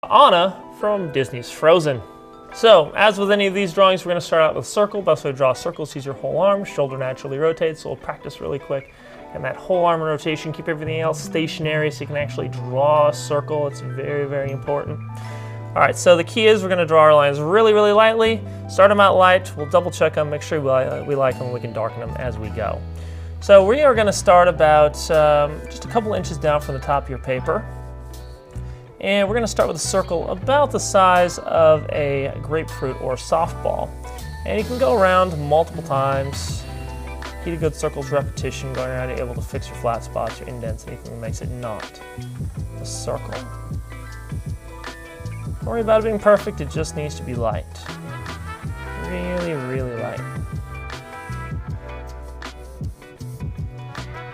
Anna from Disney's Frozen. So, as with any of these drawings, we're going to start out with a circle. Best way to draw a circle is use your whole arm. Shoulder naturally rotates, so we'll practice really quick. And that whole arm rotation, keep everything else stationary so you can actually draw a circle. It's very, very important. All right, so the key is we're going to draw our lines really, really lightly. Start them out light. We'll double check them, make sure we like them, and we can darken them as we go. So we are going to start about just a couple inches down from the top of your paper. And we're going to start with a circle about the size of a grapefruit or softball. And you can go around multiple times. Key to good circles, repetition, going around, you're able to fix your flat spots, your indents, anything that makes it not a circle. Don't worry about it being perfect, it just needs to be light. Really, really light.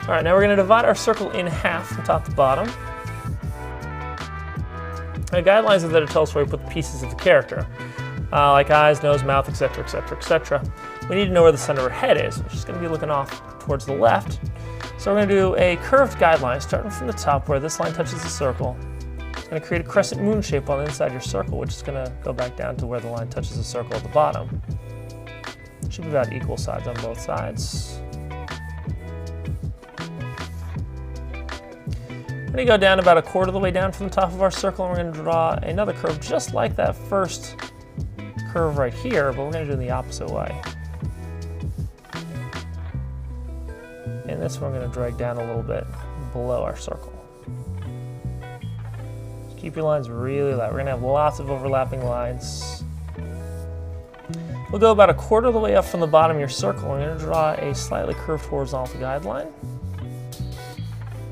All right, now we're going to divide our circle in half from top to bottom. The guidelines are there to tell us where we put the pieces of the character, like eyes, nose, mouth, etc., etc., etc. We need to know where the center of her head is, which is going to be looking off towards the left. So we're going to do a curved guideline starting from the top where this line touches the circle. It's going to create a crescent moon shape on the inside of your circle, which is going to go back down to where the line touches the circle at the bottom. Should be about equal sides on both sides. We're going to go down about a quarter of the way down from the top of our circle, and we're going to draw another curve just like that first curve right here, but we're going to do it the opposite way. And this one we're going to drag down a little bit below our circle. Just keep your lines really light. We're going to have lots of overlapping lines. We'll go about a quarter of the way up from the bottom of your circle. We're going to draw a slightly curved horizontal guideline.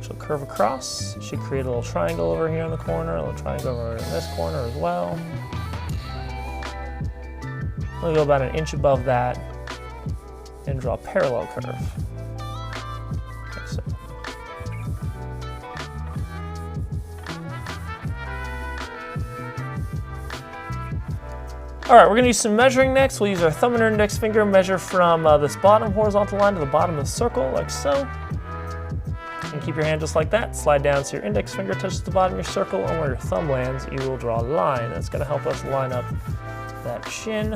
She'll curve across. Should create a little triangle over here in the corner, a little triangle over in this corner as well. We'll go about an inch above that and draw a parallel curve. Like so. All right, we're going to use some measuring next. We'll use our thumb and our index finger, measure from this bottom horizontal line to the bottom of the circle, like so. And keep your hand just like that. Slide down so your index finger touches the bottom of your circle, and where your thumb lands, you will draw a line. That's going to help us line up that chin.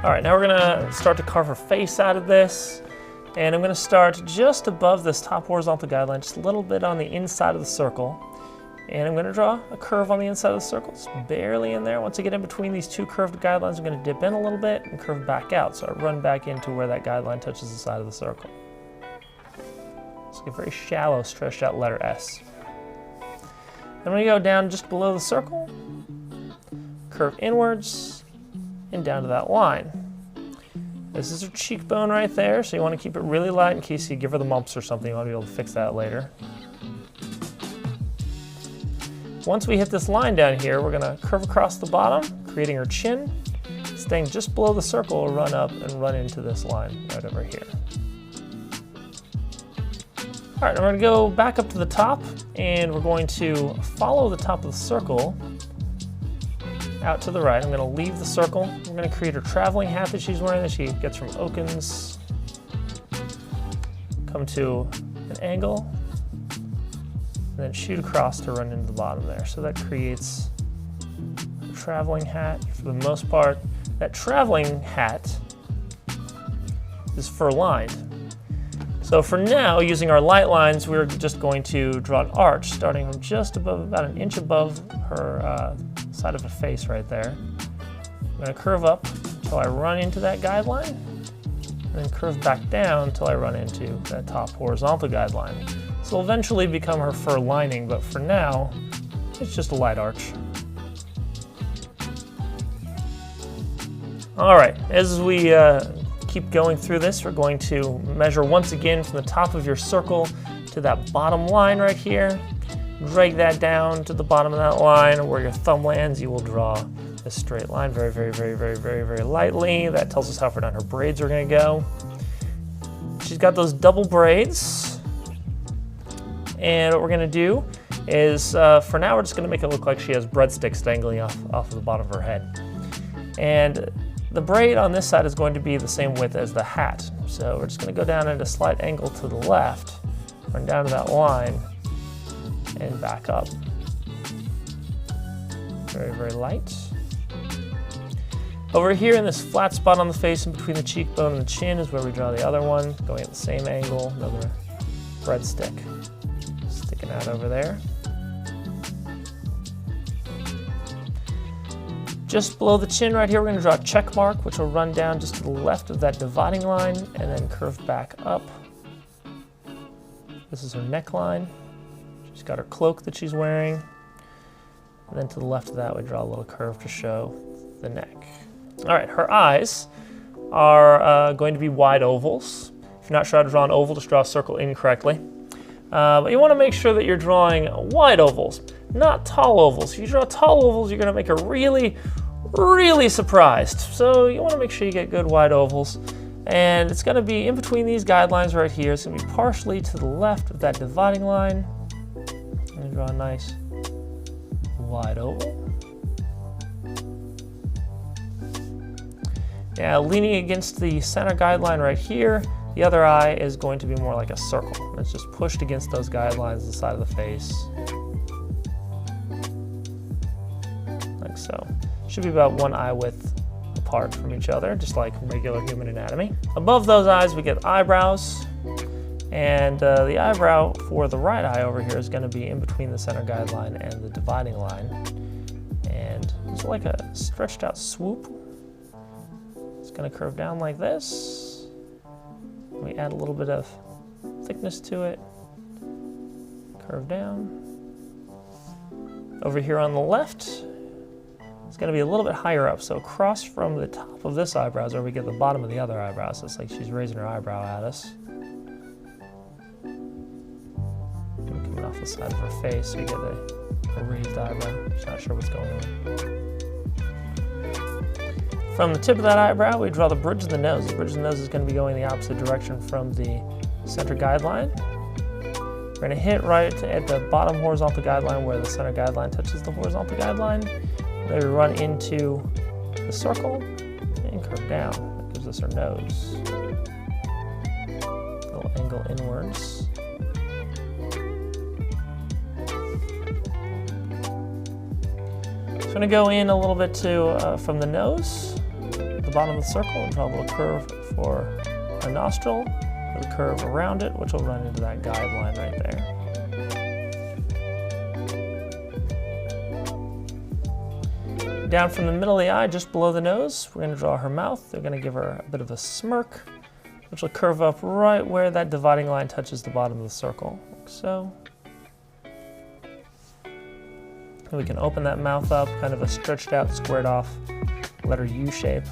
All right, now we're going to start to carve her face out of this. And I'm going to start just above this top horizontal guideline, just a little bit on the inside of the circle. And I'm going to draw a curve on the inside of the circle, just barely in there. Once I get in between these two curved guidelines, I'm going to dip in a little bit and curve back out. So I run back into where that guideline touches the side of the circle. It's like a very shallow, stretched out letter S. Then we go down just below the circle, curve inwards, and down to that line. This is her cheekbone right there, so you want to keep it really light in case you give her the mumps or something. You want to be able to fix that later. Once we hit this line down here, we're going to curve across the bottom, creating her chin. Staying just below the circle, we'll run up and run into this line right over here. All right, now we're going to go back up to the top, and we're going to follow the top of the circle out to the right. I'm going to leave the circle. We're going to create her traveling hat that she's wearing that she gets from Oakins. Come to an angle. And then shoot across to run into the bottom there. So that creates a traveling hat. For the most part, that traveling hat is fur-lined. So for now, using our light lines, we're just going to draw an arch starting from just above, about an inch above her side of her face right there. I'm going to curve up until I run into that guideline, and then curve back down until I run into that top horizontal guideline. This will eventually become her fur lining, but for now, it's just a light arch. All right, as we keep going through this, we're going to measure once again from the top of your circle to that bottom line right here. Drag that down to the bottom of that line. Where your thumb lands, you will draw a straight line very, very, very, very, very, very lightly. That tells us how far down her braids are going to go. She's got those double braids. And what we're going to do is, for now, we're just going to make it look like she has breadsticks dangling off of the bottom of her head. And the braid on this side is going to be the same width as the hat. So we're just going to go down at a slight angle to the left, run down to that line, and back up. Very, very light. Over here in this flat spot on the face in between the cheekbone and the chin is where we draw the other one, going at the same angle, another breadstick sticking out over there. Just below the chin right here, we're going to draw a check mark, which will run down just to the left of that dividing line and then curve back up. This is her neckline. She's got her cloak that she's wearing. And then to the left of that, we draw a little curve to show the neck. All right, her eyes are going to be wide ovals. If you're not sure how to draw an oval, just draw a circle incorrectly. But you want to make sure that you're drawing wide ovals, not tall ovals. If you draw tall ovals, you're going to make her really, really surprised. So you want to make sure you get good wide ovals. And it's going to be in between these guidelines right here. It's going to be partially to the left of that dividing line. I'm going to draw a nice wide oval. Now, leaning against the center guideline right here, the other eye is going to be more like a circle. It's just pushed against those guidelines, the side of the face. Like so. Should be about one eye width apart from each other, just like regular human anatomy. Above those eyes, we get eyebrows. And the eyebrow for the right eye over here is going to be in between the center guideline and the dividing line. And it's like a stretched out swoop. It's going to curve down like this. We add a little bit of thickness to it. Curve down. Over here on the left, it's going to be a little bit higher up. So across from the top of this eyebrow is where we get the bottom of the other eyebrow. So it's like she's raising her eyebrow at us. Coming off the side of her face, so you get a raised eyebrow. Just not sure what's going on. From the tip of that eyebrow, we draw the bridge of the nose. The bridge of the nose is going to be going the opposite direction from the center guideline. We're going to hit right at the bottom horizontal guideline where the center guideline touches the horizontal guideline. Then we run into the circle and curve down. That gives us our nose. Little angle inwards. So I'm going to go in a little bit to from the nose. The bottom of the circle and draw a little curve for a nostril with a curve around it, which will run into that guideline right there. Down from the middle of the eye, just below the nose, we're going to draw her mouth. They're going to give her a bit of a smirk, which will curve up right where that dividing line touches the bottom of the circle, like so. And we can open that mouth up, kind of a stretched out, squared off letter U shape.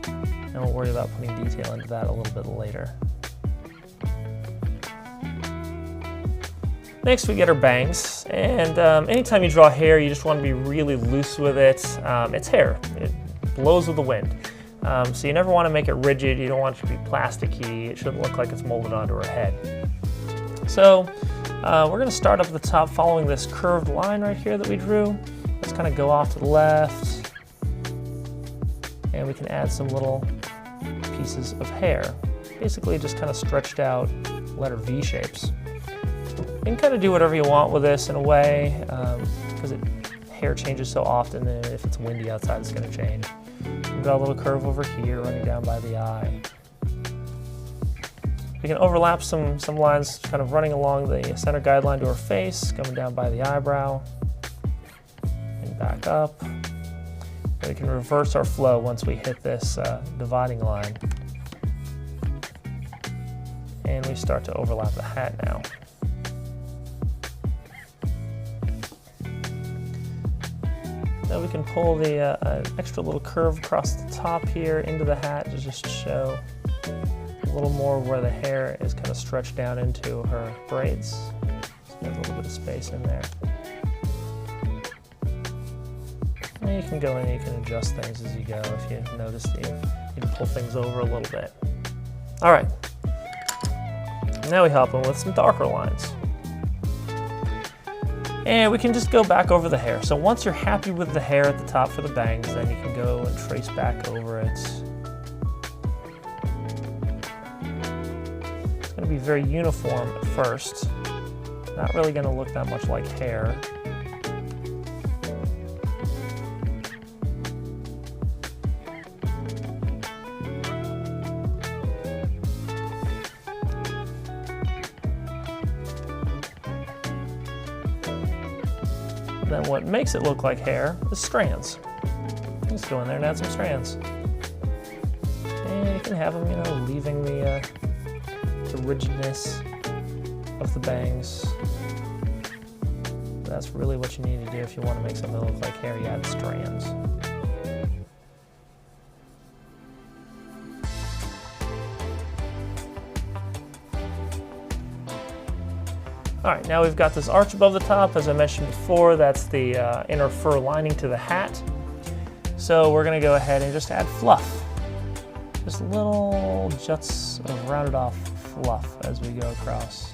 And we'll worry about putting detail into that a little bit later. Next, we get her bangs. And anytime you draw hair, you just want to be really loose with it. It's hair. It blows with the wind. So you never want to make it rigid. You don't want it to be plasticky. It shouldn't look like it's molded onto her head. So we're going to start up at the top following this curved line right here that we drew. Let's kind of go off to the left. And we can add some little pieces of hair. Basically just kind of stretched out letter V shapes. You can kind of do whatever you want with this in a way, because hair changes so often, and if it's windy outside, it's going to change. We've got a little curve over here running down by the eye. We can overlap some lines kind of running along the center guideline to her face, coming down by the eyebrow, and back up. We can reverse our flow once we hit this dividing line. And we start to overlap the hat now. Now we can pull the extra little curve across the top here into the hat to just show a little more where the hair is kind of stretched down into her braids. So there's a little bit of space in there. And you can go in and you can adjust things as you go if you notice that you need to pull things over a little bit. All right, now we hop in with some darker lines. And we can just go back over the hair. So once you're happy with the hair at the top for the bangs, then you can go and trace back over it. It's going to be very uniform at first. not really going to look that much like hair. Then what makes it look like hair is strands. Let's go in there and add some strands. And you can have them, you know, leaving the rigidness of the bangs. That's really what you need to do if you want to make something look like hair. You add strands. All right, now we've got this arch above the top. As I mentioned before, that's the inner fur lining to the hat. So we're gonna go ahead and just add fluff. Just little juts of rounded off fluff as we go across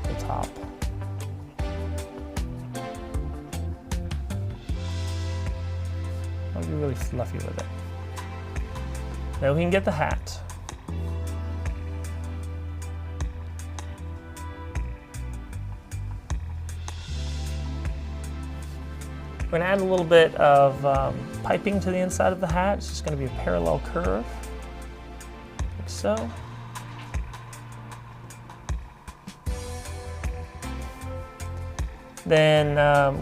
the top. I'll be really fluffy with it. Now we can get the hat. We're going to add a little bit of piping to the inside of the hat. It's just going to be a parallel curve, like so. Then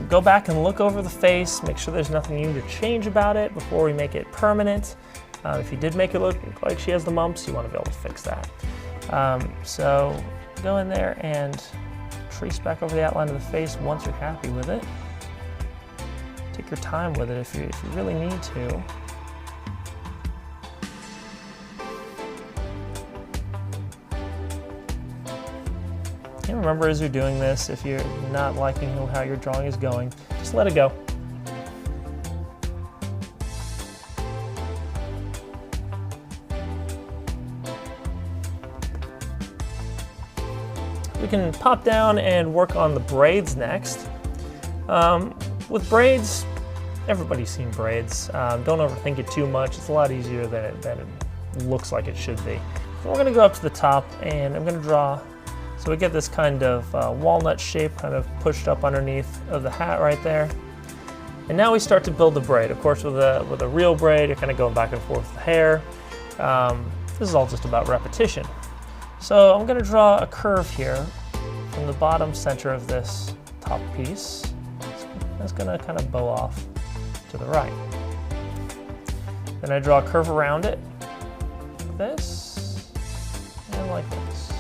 go back and look over the face, make sure there's nothing you need to change about it before we make it permanent. If you did make it look like she has the mumps, you want to be able to fix that. So go in there and trace back over the outline of the face once you're happy with it. Take your time with it if you really need to. And remember, as you're doing this, if you're not liking how your drawing is going, just let it go. We can pop down and work on the braids next. With braids, everybody's seen braids. Don't overthink it too much. It's a lot easier than it looks like it should be. So we're gonna go up to the top and I'm gonna draw, so we get this kind of walnut shape kind of pushed up underneath of the hat right there. And now we start to build the braid. Of course, with a real braid, you're kind of going back and forth with the hair. This is all just about repetition. So I'm gonna draw a curve here from the bottom center of this top piece. That's gonna kind of bow off to the right. Then I draw a curve around it, like this, and like this.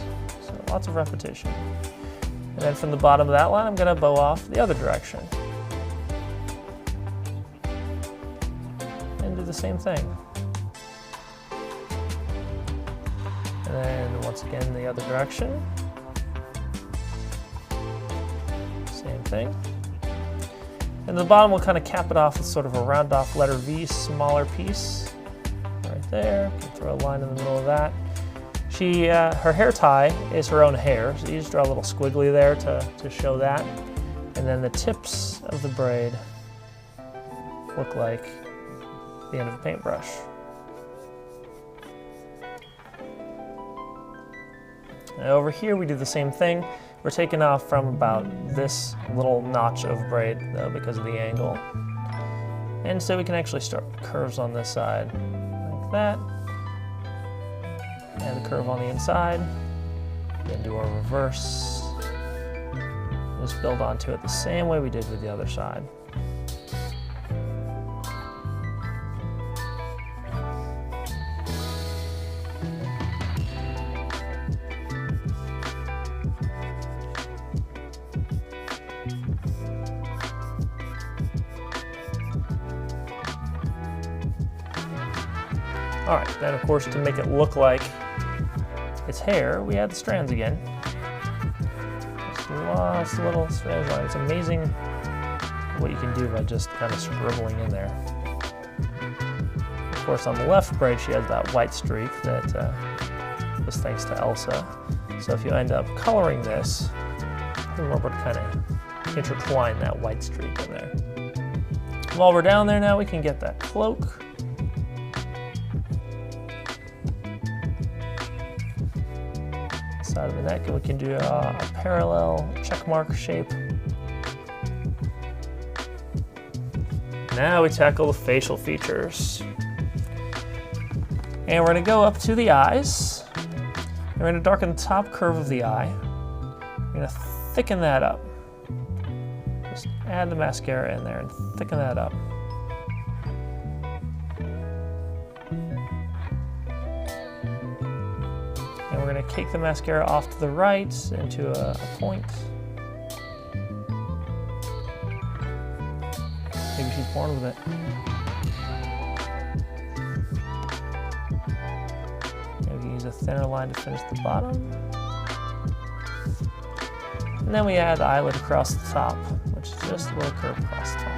So lots of repetition. And then from the bottom of that line, I'm gonna bow off the other direction. And do the same thing. And then once again, the other direction. Same thing. And the bottom will kind of cap it off with sort of a round off letter V, smaller piece. Right there, can throw a line in the middle of that. Her hair tie is her own hair, so you just draw a little squiggly there to show that. And then the tips of the braid look like the end of a paintbrush. And over here we do the same thing. We're taking off from about this little notch of braid, though, because of the angle. And so we can actually start curves on this side, like that. And a curve on the inside. Then do a reverse. Just build onto it the same way we did with the other side. All right, then of course, to make it look like it's hair, we add the strands again. Just lots of little strands on it. It's amazing what you can do by just kind of scribbling in there. Of course, on the left braid, she has that white streak that was thanks to Elsa. So if you end up coloring this, remember to kind of intertwine that white streak in there. While we're down there now, we can get that cloak. side of the neck, and we can do a parallel check mark shape. Now we tackle the facial features. And we're going to go up to the eyes. And we're going to darken the top curve of the eye. We're going to thicken that up. Just add the mascara in there and thicken that up. And we're going to cake the mascara off to the right into a point. Maybe she's born with it. Maybe we can use a thinner line to finish the bottom. And then we add the eyelid across the top, which is just a little curve across the top.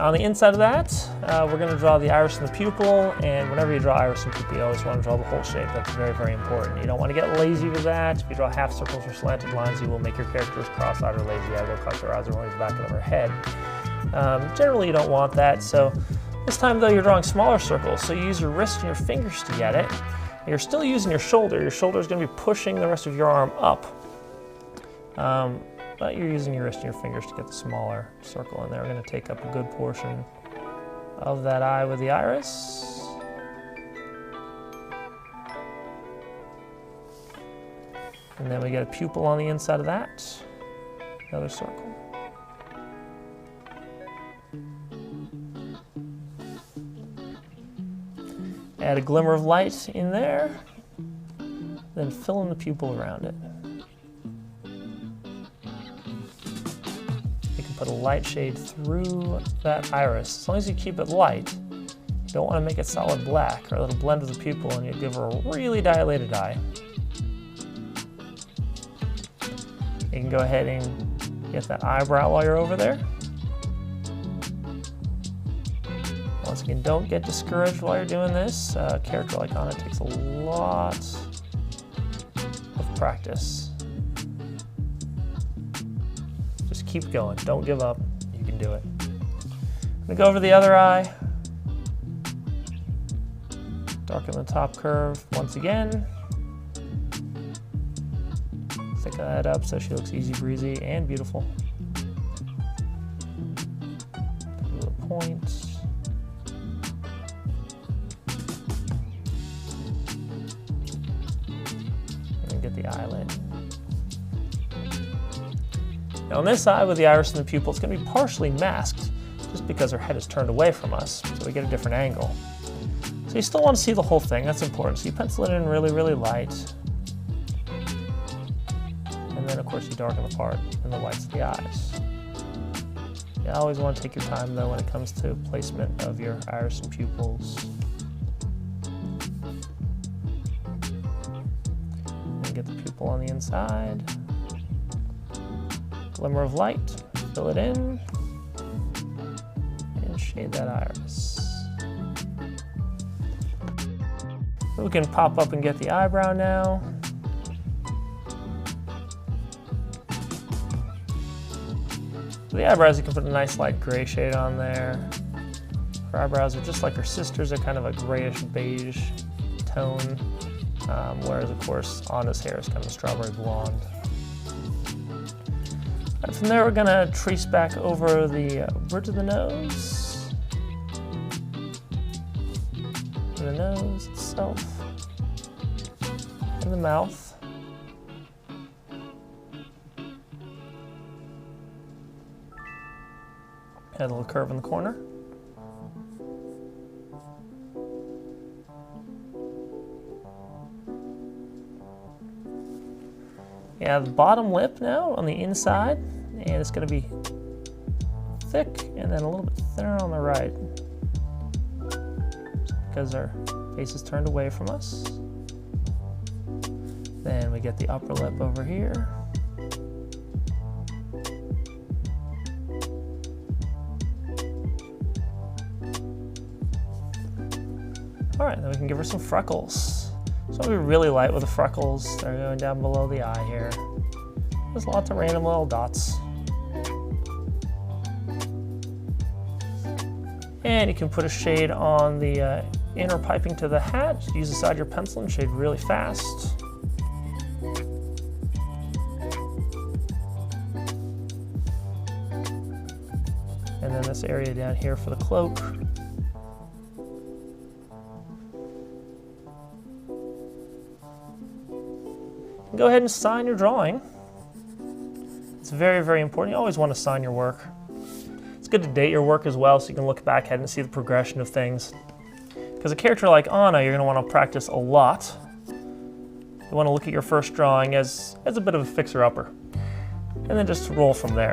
On the inside of that, we're going to draw the iris and the pupil, and whenever you draw iris and pupil, you always want to draw the whole shape. That's very, very important. You don't want to get lazy with that. If you draw half circles or slanted lines, you will make your characters cross-eyed or lazy-eyed or cause their eyes are only the back of their head. Generally, you don't want that, so this time, though, you're drawing smaller circles, so you use your wrist and your fingers to get it. You're still using your shoulder. Your shoulder is going to be pushing the rest of your arm up. But you're using your wrist and your fingers to get the smaller circle in there. We're going to take up a good portion of that eye with the iris. And then we get a pupil on the inside of that. Another circle. Add a glimmer of light in there, then fill in the pupil around it. You can put a light shade through that iris. As long as you keep it light, you don't want to make it solid black, or it'll blend with the pupil and you'll give her a really dilated eye. You can go ahead and get that eyebrow while you're over there. Once again, don't get discouraged while you're doing this. A character like Anna takes a lot of practice. Just keep going. Don't give up. You can do it. I'm going to go over the other eye. Darken the top curve once again. Thicken that up so she looks easy breezy and beautiful. Put a point. Get the eyelid. Now on this eye with the iris and the pupil, it's going to be partially masked just because her head is turned away from us, so we get a different angle. So you still want to see the whole thing, that's important. So you pencil it in really, really light. And then of course you darken the part and the whites of the eyes. You always want to take your time though when it comes to placement of your iris and pupils. Get the pupil on the inside. Glimmer of light, fill it in, and shade that iris. We can pop up and get the eyebrow now. For the eyebrows, you can put a nice light gray shade on there. Her eyebrows are just like her sister's, they're kind of a grayish beige tone. Whereas, of course, Anna's hair is kind of strawberry blonde. Right, from there, we're going to trace back over the bridge of the nose, the nose itself, and the mouth. Add a little curve in the corner. Yeah, the bottom lip now on the inside, and it's going to be thick and then a little bit thinner on the right because our face is turned away from us. Then we get the upper lip over here. All right, then we can give her some freckles. So I'll be really light with the freckles. They're going down below the eye here. There's lots of random little dots. And you can put a shade on the inner piping to the hat. Just use the side of your pencil and shade really fast. And then this area down here for the cloak. Go ahead and sign your drawing. It's very, very important. You always want to sign your work. It's good to date your work as well so you can look back at it and see the progression of things. Because a character like Anna, you're going to want to practice a lot. You want to look at your first drawing as a bit of a fixer-upper. And then just roll from there.